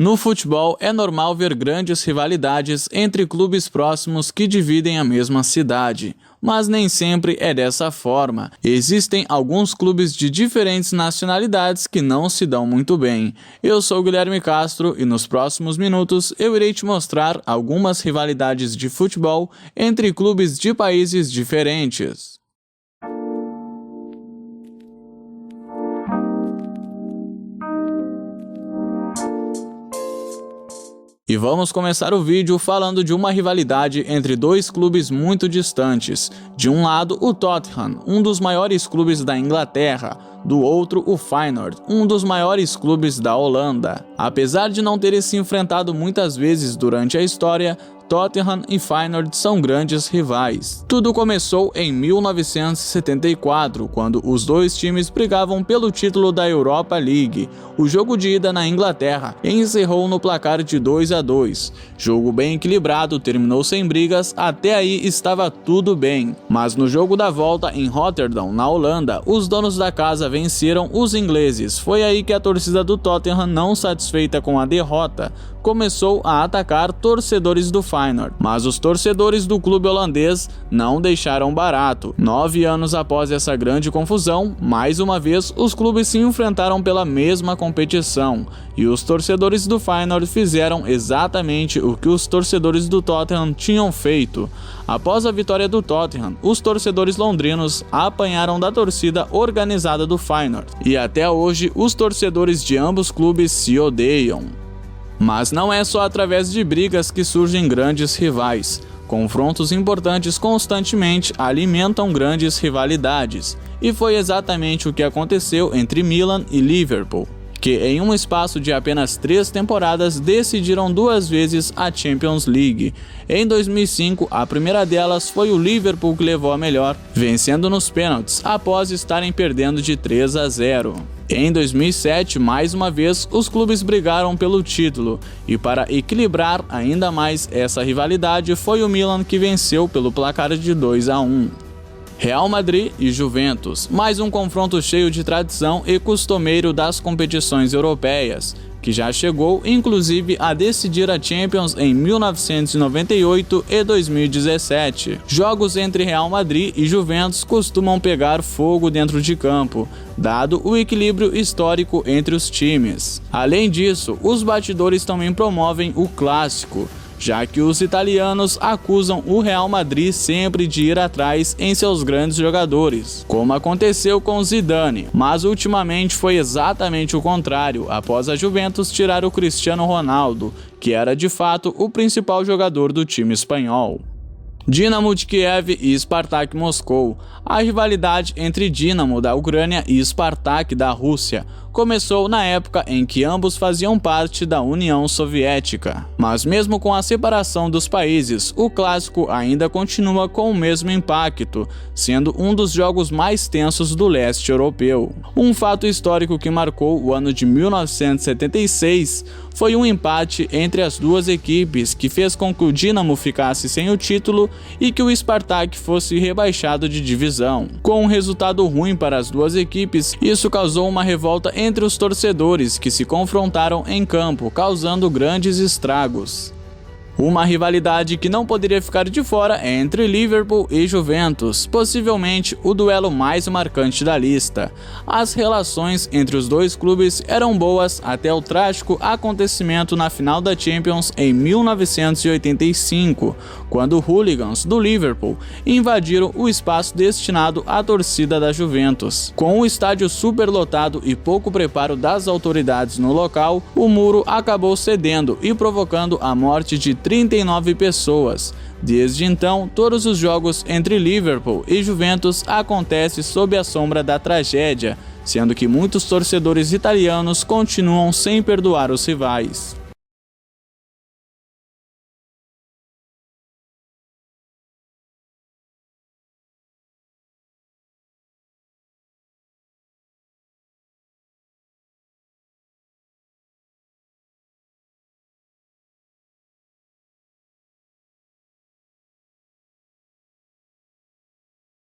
No futebol, é normal ver grandes rivalidades entre clubes próximos que dividem a mesma cidade, mas nem sempre é dessa forma. Existem alguns clubes de diferentes nacionalidades que não se dão muito bem. Eu sou Guilherme Castro e nos próximos minutos eu irei te mostrar algumas rivalidades de futebol entre clubes de países diferentes. E vamos começar o vídeo falando de uma rivalidade entre dois clubes muito distantes. De um lado, o Tottenham, um dos maiores clubes da Inglaterra. Do outro, o Feyenoord, um dos maiores clubes da Holanda. Apesar de não terem se enfrentado muitas vezes durante a história, Tottenham e Feyenoord são grandes rivais. Tudo começou em 1974, quando os dois times brigavam pelo título da Europa League. O jogo de ida na Inglaterra encerrou no placar de 2-2. Jogo bem equilibrado, terminou sem brigas, até aí estava tudo bem. Mas no jogo da volta em Rotterdam, na Holanda, os donos da casa venceram os ingleses. Foi aí que a torcida do Tottenham, não satisfeita com a derrota, começou a atacar torcedores do Feyenoord, mas os torcedores do clube holandês não deixaram barato. 9 anos após essa grande confusão, mais uma vez os clubes se enfrentaram pela mesma competição, e os torcedores do Feyenoord fizeram exatamente o que os torcedores do Tottenham tinham feito. Após a vitória do Tottenham, os torcedores londrinos apanharam da torcida organizada do Feyenoord, e até hoje os torcedores de ambos clubes se odeiam. Mas não é só através de brigas que surgem grandes rivais. Confrontos importantes constantemente alimentam grandes rivalidades, e foi exatamente o que aconteceu entre Milan e Liverpool, que em um espaço de apenas 3 temporadas decidiram 2 vezes a Champions League. Em 2005, a primeira delas foi o Liverpool que levou a melhor, vencendo nos pênaltis após estarem perdendo de 3-0. Em 2007, mais uma vez, os clubes brigaram pelo título, e para equilibrar ainda mais essa rivalidade, foi o Milan que venceu pelo placar de 2-1. Real Madrid e Juventus, mais um confronto cheio de tradição e costumeiro das competições europeias, que já chegou inclusive a decidir a Champions em 1998 e 2017. Jogos entre Real Madrid e Juventus costumam pegar fogo dentro de campo, dado o equilíbrio histórico entre os times. Além disso, os batidores também promovem o clássico, já que os italianos acusam o Real Madrid sempre de ir atrás em seus grandes jogadores, como aconteceu com Zidane, mas ultimamente foi exatamente o contrário, após a Juventus tirar o Cristiano Ronaldo, que era de fato o principal jogador do time espanhol. Dinamo de Kiev e Spartak Moscou. A rivalidade entre Dinamo da Ucrânia e Spartak da Rússia começou na época em que ambos faziam parte da União Soviética. Mas mesmo com a separação dos países, o clássico ainda continua com o mesmo impacto, sendo um dos jogos mais tensos do leste europeu. Um fato histórico que marcou o ano de 1976 foi um empate entre as duas equipes que fez com que o Dinamo ficasse sem o título e que o Spartak fosse rebaixado de divisão. Com um resultado ruim para as duas equipes, isso causou uma revolta entre os torcedores que se confrontaram em campo, causando grandes estragos. Uma rivalidade que não poderia ficar de fora é entre Liverpool e Juventus, possivelmente o duelo mais marcante da lista. As relações entre os dois clubes eram boas até o trágico acontecimento na final da Champions em 1985, quando hooligans do Liverpool invadiram o espaço destinado à torcida da Juventus. Com o estádio superlotado e pouco preparo das autoridades no local, o muro acabou cedendo e provocando a morte de 39 pessoas. Desde então, todos os jogos entre Liverpool e Juventus acontecem sob a sombra da tragédia, sendo que muitos torcedores italianos continuam sem perdoar os rivais.